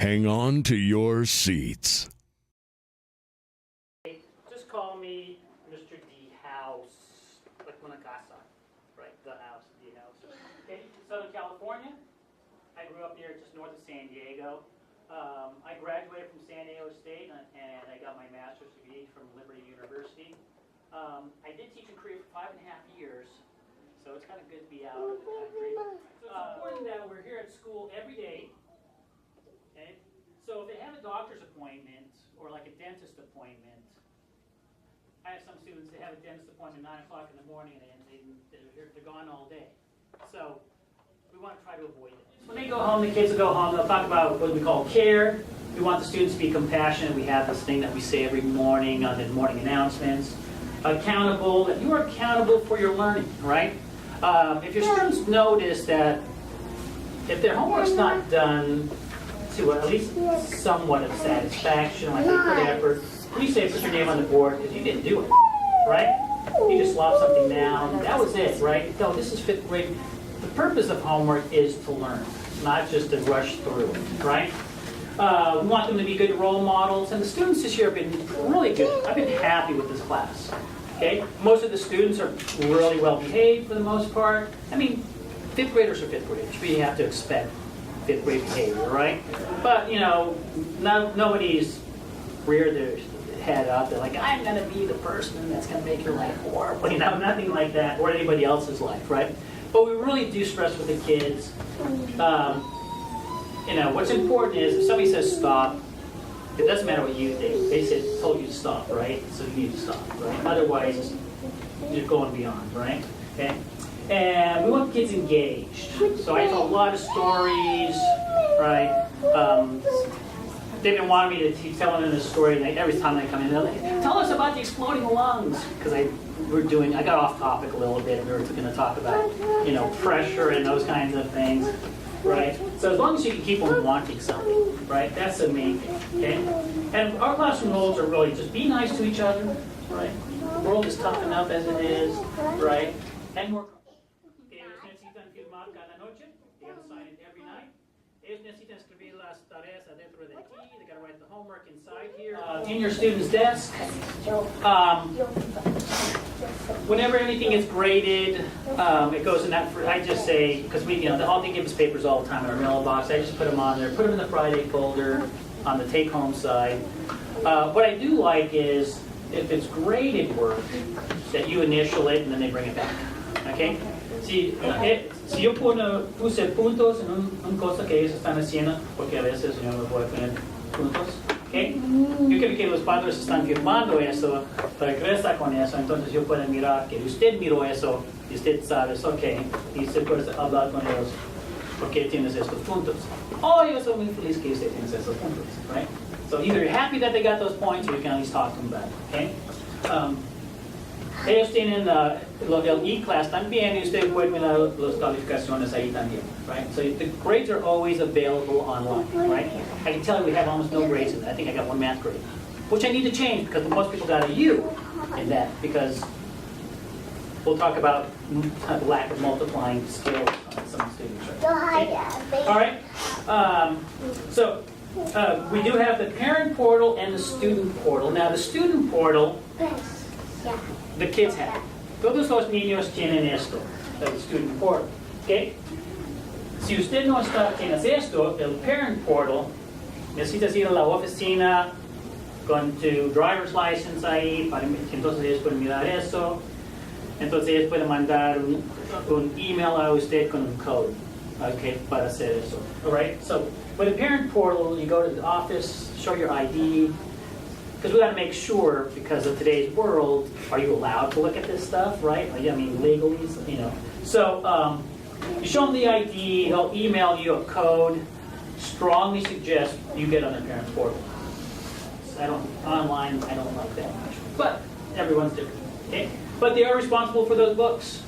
Hang on to your seats. Just call me Mr. D House, like una casa, right? The house, D House. Okay, Southern California. I grew up here just north of San Diego. I graduated from San Diego State and I got my master's degree from Liberty University. I did teach in Korea for 5.5 years, so it's kind of good to be out of the country. So it's important that we're here at school every day. Okay? So if they have a doctor's appointment or like a dentist appointment, I have some students that have a dentist appointment at 9 o'clock in the morning and they're gone all day. So we want to try to avoid it. So when they go home, the kids will go home, they'll talk about what we call care. We want the students to be compassionate. We have this thing that we say every morning on the morning announcements. Accountable, that you are accountable for your learning, right? If your students notice that if their homework's not done to at least somewhat of satisfaction, like they put effort, please say put your name on the board because you didn't do it, right? You just slopped something down. That was it, right? No, this is 5th grade. The purpose of homework is to learn, not just to rush through it, right? We want them to be good role models, and the students this year have been really good. I've been happy with this class. Okay, most of the students are really well behaved for the most part. I mean, 5th graders are 5th graders. We have to expect 5th grade behavior, right? But you know, nobody's reared their head up. They're like, I'm going to be the person that's going to make your life horrible. You know, nothing like that, or anybody else's life, right? But we really do stress with the kids. You know, what's important is if somebody says stop, it doesn't matter what you think. They told you to stop, right? So you need to stop, right? Otherwise, you're going beyond, right? Okay. And we want the kids engaged. So I tell a lot of stories, right? They've been wanting me to keep telling them a story, and every time they come in, they're like, tell us about the exploding lungs. Because I got off topic a little bit, and we were going to talk about, you know, pressure and those kinds of things, right? So as long as you can keep them wanting something, right? That's the main thing, okay? And our classroom rules are really just be nice to each other, right? The world is tough enough as it is, right? And work. Okay, ellos necesitan firmar cada noche. They have to sign it every night. Ellos necesitan escribir las tareas adentro de aquí. They got to write the homework inside here. In your student's desk. Whenever anything is graded, it goes in that. I just say, because we, you know, they give us papers all the time in our mailbox. I just put them on there, put them in the Friday folder on the take-home side. What I do like is if it's graded work, that you initial it and then they bring it back. Okay? Si yo puse puntos en una cosa que ellos están haciendo, porque a veces yo no voy a poner puntos. Okay? Yo quiero que los padres están firmando eso, regresa con eso, entonces yo puedo mirar que usted miró eso y usted sabe, ok, y usted puede hablar con ellos porque tienes estos puntos. Oh, yo soy muy feliz que usted tiene estos puntos, right? So either you're happy that they got those points or you can at least talk to them about it, okay? Ellos tienen el E-Class también y ustedes pueden mirar las calificaciones ahí también, right? So the grades are always available online, right? I can tell you we have almost no grades in that. I think I got 1 math grade, which I need to change because most people got a U in that because we'll talk about the lack of multiplying skills on some students, right? Okay? All right. So we do have the parent portal and the student portal. Now the student portal, the kids have. Todos los niños tienen esto, el student portal. Okay? Si usted no tiene esto, el parent portal, necesitas ir a la oficina con tu driver's license ahí, para que entonces ellos pueden mirar eso. Entonces ellos pueden mandar un email a usted con un code, okay, para hacer eso. All right? So with a parent portal, you go to the office, show your ID, because we got to make sure, because of today's world, are you allowed to look at this stuff, right? I mean, legally, you know. So you show them the ID, they'll email you a code. Strongly suggest you get on the parent portal. Online, I don't like that much, but everyone's different, okay? But they are responsible for those books.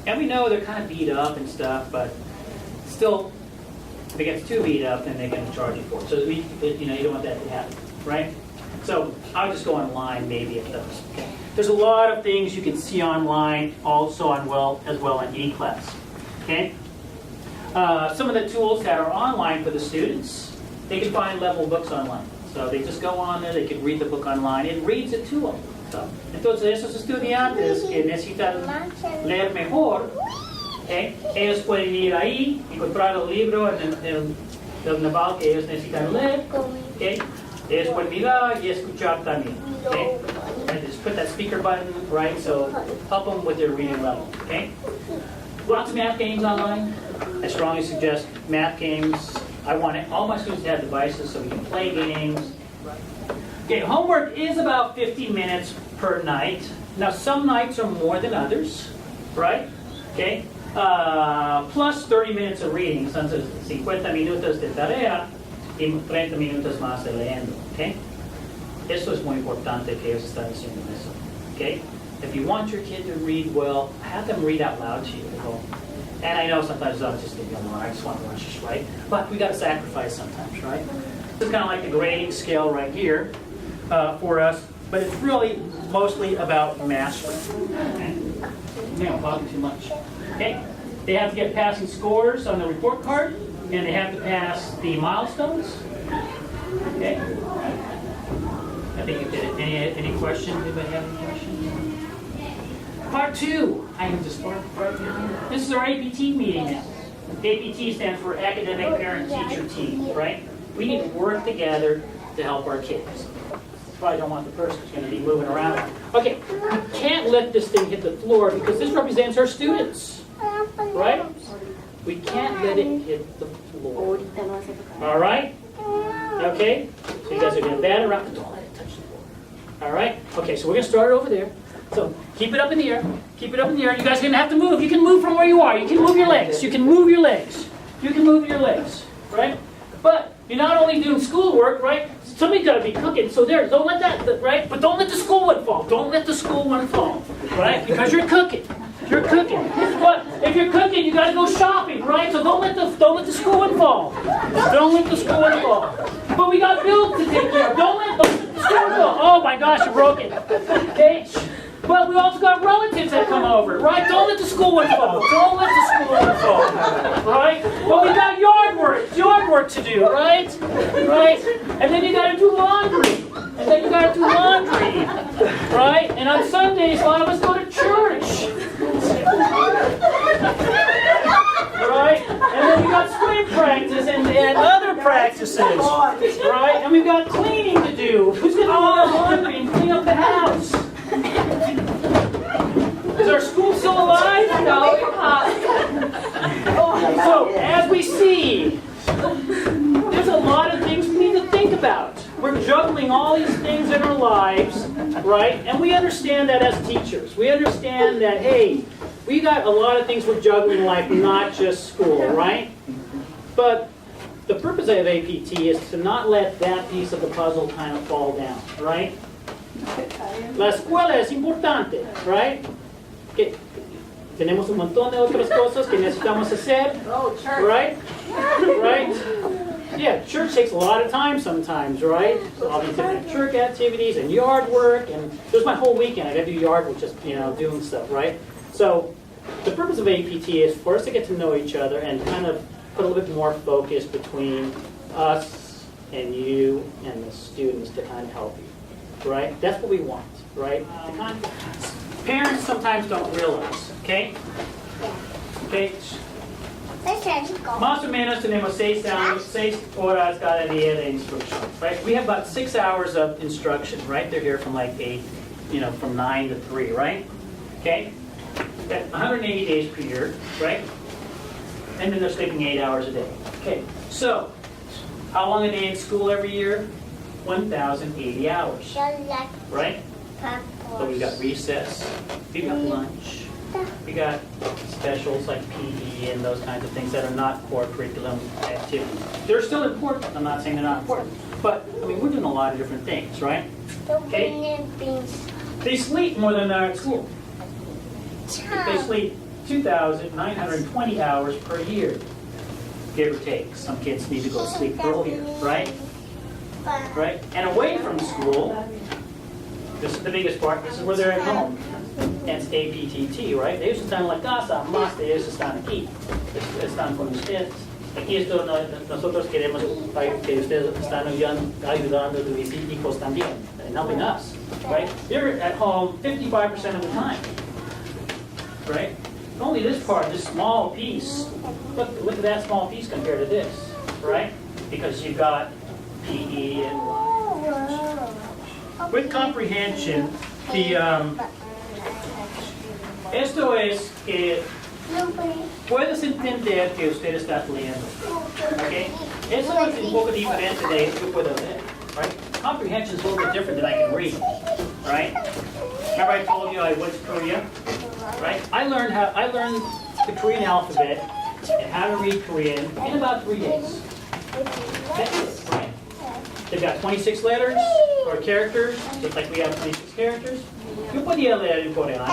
And we know they're kind of beat up and stuff, but still, if it gets too beat up, then they can charge you for it. So you know, you don't want that to happen, right? So I'll just go online maybe at those. Okay. There's a lot of things you can see online, also as well in E-Class. Okay. Some of the tools that are online for the students. they can find level books online. So they just go on there, they can read the book online. It reads it to them. So, entonces, esos estudiantes que necesitan leer mejor, ellos pueden ir ahí, encontrar el libro del naval que ellos necesitan leer. Ellos pueden mirar y escuchar también. And just put that speaker button, right? So help them with their reading level. Lots of math games online. I strongly suggest math games. I want all my students to have devices so we can play games. Okay, homework is about 50 minutes per night. Now some nights are more than others, right? Okay, plus 30 minutes of reading. Entonces 50 minutos de tarea y 30 minutos más de leyendo. Okay, eso es muy importante que ellos están haciendo eso. Okay, if you want your kid to read well, have them read out loud to you at home. And I know sometimes I just think, I just want to watch this, right? But we got to sacrifice sometimes, right? This is kind of like the grading scale right here for us, but it's really mostly about mastery. They don't bother too much. Okay? They have to get passing scores on the report card, and they have to pass the milestones. Okay? I think you did it. Any questions? Anybody have any questions? Part 2. I can just start right here. This is our APT meeting now. APT stands for Academic Parent Teacher Team, right? We need to work together to help our kids. Probably don't want the person who's going to be moving around. Okay, we can't let this thing hit the floor because this represents our students, right? We can't let it hit the floor. All right? Okay? So you guys are going to bat around, but don't let it touch the floor. All right? Okay, so we're going to start over there. So keep it up in the air. Keep it up in the air. You guys are going to have to move. You can move from where you are. You can move your legs. You can move your legs. You can move your legs, right? But you're not only doing schoolwork, right? Somebody's got to be cooking. So there, don't let that, right? But don't let the school one fall. Don't let the school one fall, right? Because you're cooking. You're cooking. But if you're cooking, you got to go shopping, right? So don't let the school one fall. Don't let the school one fall. But we got bills to take care of. Don't let the school fall. Oh my gosh, you broke it. Okay. Well, we also got relatives that come over, right? Don't let the school one fall. Don't let the school one fall, right? But we got yard work to do, right? Right? And then you got to do laundry. And then you got to do laundry, right? And on Sundays, a lot of us go to church, right? And then we got swim practice and other practices, right? And we've got cleaning to do. Who's going to do all the laundry and clean up the house? Is our school still alive? No, it's not. So, as we see, there's a lot of things we need to think about. We're juggling all these things in our lives, right? And we understand that as teachers. We understand that, hey, we got a lot of things we're juggling in life, not just school, right? But the purpose of APT is to not let that piece of the puzzle kind of fall down, right? La escuela es importante, right? Que tenemos un montón de otras cosas que necesitamos hacer, right? Right? Yeah, church takes a lot of time sometimes, right? All these different church activities and yard work, and there's my whole weekend. I got to do yard work, just doing stuff, right? So the purpose of APT is for us to get to know each other and kind of put a little bit more focus between us and you and the students to kind of help you, right? That's what we want, right? Parents sometimes don't realize, okay? Okay. Más o menos tenemos 6 horas cada día de instruction, right? We have about 6 hours of instruction, right? They're here from like 8, from 9 to 3, right? Okay? 180 days per year, right? And then they're sleeping 8 hours a day. Okay, so how long a day in school every year? 1,080 hours, right? So we got recess, we got lunch, we got specials like PE and those kinds of things that are not core curriculum activities. They're still important. I'm not saying they're not important, but I mean we're doing a lot of different things, right? Okay. They sleep more than they're at school. They sleep 2,920 hours per year, give or take. Some kids need to go to sleep earlier, right? Right? And away from school, this is the biggest part, this is where they're at home. And it's APTT, right? Ellos están en la casa, más de ellos están aquí. Están con ustedes, Aquí esto nosotros queremos que ustedes están ayudando a tus hijos también, and helping us, right? You're at home 55% of the time, right? Only this part, this small piece, look at that small piece compared to this, right? Because you've got PE and with comprehension, esto es que puedes entender que usted está leyendo, okay? Eso es un poco diferente de que puedo leer, right? Comprehension is a little bit different than I can read, right? Remember I told you I went to Korea, right? I learned the Korean alphabet and how to read Korean in about 3 days. That's it, right? They've got 26 letters or characters, just like we have 26 characters. Yo podía leer en coreano.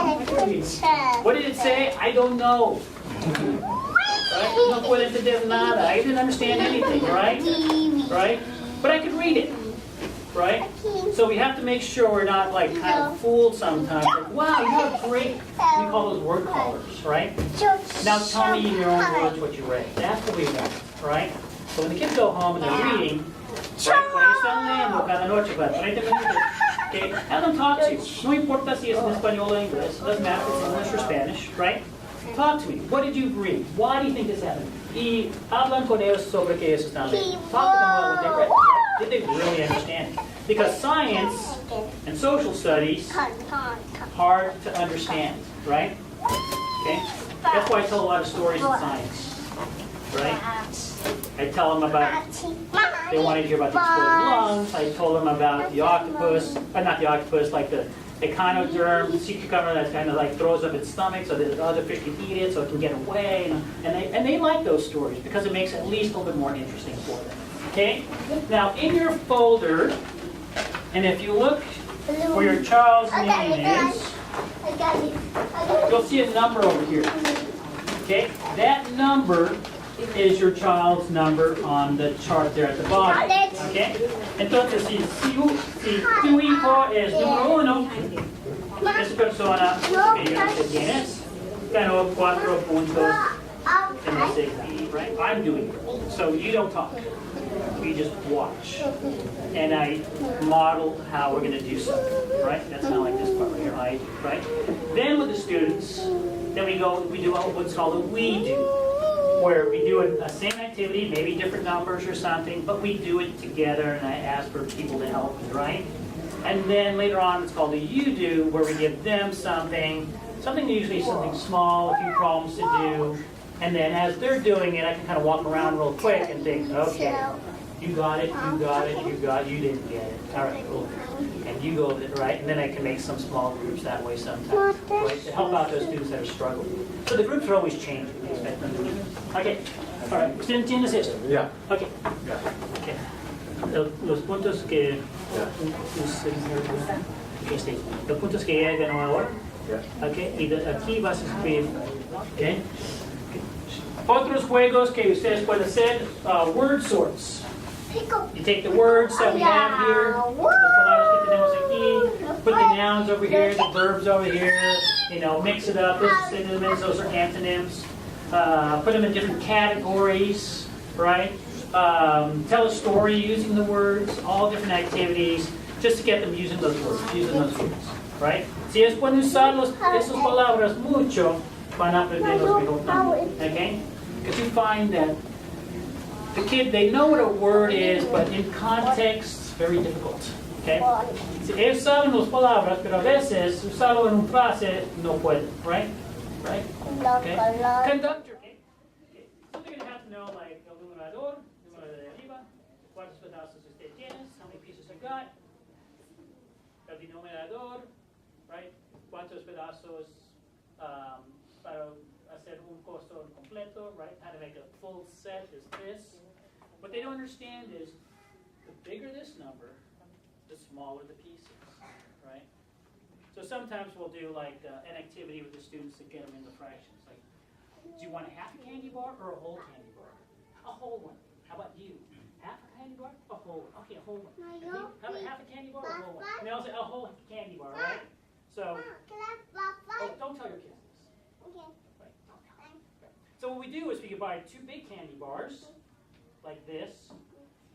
What did it say? I don't know. Right? No puedo entender nada. I didn't understand anything, right? Right? But I could read it. Right? So we have to make sure we're not like kind of fooled sometimes. Like, wow, you have great, we call those word callers, right? Now tell me in your own words what you read. That's what we want, right? So when the kids go home and they're reading, right, cuando están leyendo cada noche, para 30 minutos, okay, have them talk to you. No importa si es en español or English, doesn't matter if it's English or Spanish, right? Talk to me. What did you read? Why do you think this happened? Y hablan con ellos sobre qué ellos están leyendo. Talk to them about what they read. Did they really understand it? Because science and social studies, hard to understand, right? Okay? That's why I tell a lot of stories in science, right? I tell them about, they wanted to hear about the exploded lungs. I told them about the octopus, not the octopus, like the echinoderm, sea cucumber that kind of like throws up its stomach so that the other fish can eat it so it can get away. And they like those stories because it makes it at least a little bit more interesting for them. Okay? Now in your folder, and if you look where your child's name is, you'll see a number over here. Okay? That number is your child's number on the chart there at the bottom. Okay? Entonces, si tu hijo es número 1, esa persona que yo no sé quién es, ganó 4 puntos en ese exam, right? I'm doing it. So you don't talk. You just watch. And I model how we're going to do something, right? That's kind of like this part right here, I do, right? Then with the students, then we do what's called a we do, where we do a same activity, maybe different numbers or something, but we do it together and I ask for people to help me, right? And then later on it's called a you do, where we give them something usually something small, a few problems to do, and then as they're doing it, I can kind of walk around real quick and think, okay, you got it, you didn't get it. All right, cool. And you go with it, right? And then I can make some small groups that way sometimes, right? To help out those students that are struggling. So the groups are always changing. Okay, all right. ¿Usted entiende esto? Yeah. Okay. Okay. Los puntos que los puntos que ya ganó ahora. Okay. Y aquí vas a escribir. Okay. Otros juegos que ustedes pueden hacer, word sorts. You take the words that we have here, las palabras que tenemos aquí, put the nouns over here, the verbs over here, mix it up. Those are synonyms, those are antonyms. Put them in different categories, right? Tell a story using the words, all different activities, just to get them using those words, right? Si es bueno usar esas palabras mucho, van a aprenderlos mejor también, okay? Because you find that the kid, they know what a word is, but in context, it's very difficult. Okay? Ellos saben las palabras, pero a veces usarlo en una frase no pueden, right? Right? Okay? Conductor. Okay? So they're going to have to know, like, el numerador, número de arriba, cuántos pedazos usted tiene, how many pieces I got, el denominador, right? Cuántos pedazos para hacer un costo completo, right? How to make a full set is this. What they don't understand is the bigger this number, the smaller the pieces, right? So sometimes we'll do like an activity with the students to get them into fractions. Like, do you want a half a candy bar or a whole candy bar? A whole one. How about you? Half a candy bar? A whole one. Okay, a whole one. Okay. How about half a candy bar or a whole one? And they all say a whole candy bar, right? So, don't tell your kids this. Okay. Right. Don't tell them. So So what we do is we can buy 2 big candy bars, like this,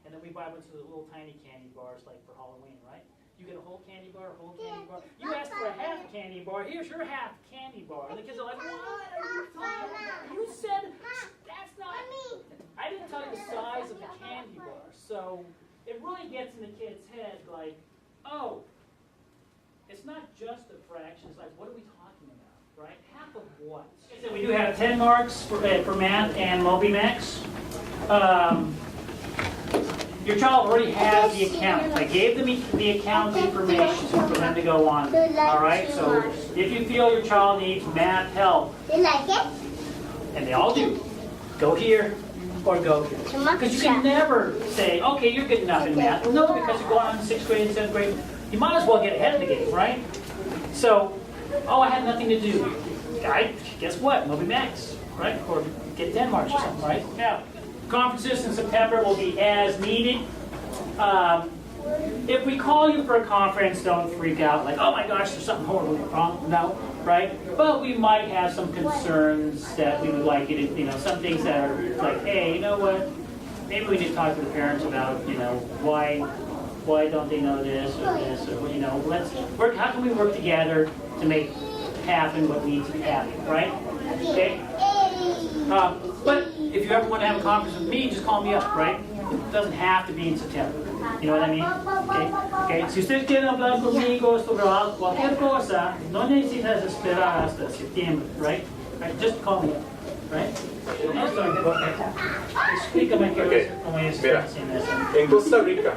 and then we buy a bunch of the little tiny candy bars, like for Halloween, right? You get a whole candy bar, a whole candy bar. You asked for a half candy bar. Here's your half candy bar. And the kids are like, what are you talking about? You said that's not. I didn't tell you the size of the candy bar. So it really gets in the kid's head like, oh, it's not just a fraction. It's like, what are we talking about, right? Half of what? Like I said, we do have 10 marks for math and MobiMax. Your child already has the account. I gave them the account information for them to go on. All right. So if you feel your child needs math help, You like it? and they all do, go here or go here. Because you can never say, okay, you're good enough in math. No, because you're going on to 6th grade and 7th grade. You might as well get ahead of the game, right? So, oh, I had nothing to do. Guess what? MobiMax, right? Or get 10 marks or something, right? Now, conferences in September will be as needed. If we call you for a conference, don't freak out like, oh my gosh, there's something horrible wrong. No, right? But we might have some concerns that we would like you to, some things that are like, hey, you know what? Maybe we need to talk to the parents about, why don't they know this or this or, let's work. How can we work together to make happen what needs to happen, right? Okay. But if you ever want to have a conference with me, just call me up, right? It doesn't have to be in September. You know what I mean? Okay. Si ustedes quieren hablar conmigo sobre cualquier cosa, no necesitas esperar hasta septiembre, right? Just call me up, right? Explícame cómo es. Mira, en Costa Rica,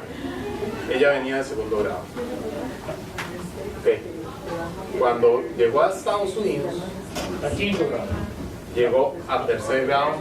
ella venía de segundo grado. Okay. Cuando llegó a Estados Unidos, llegó a tercer grado.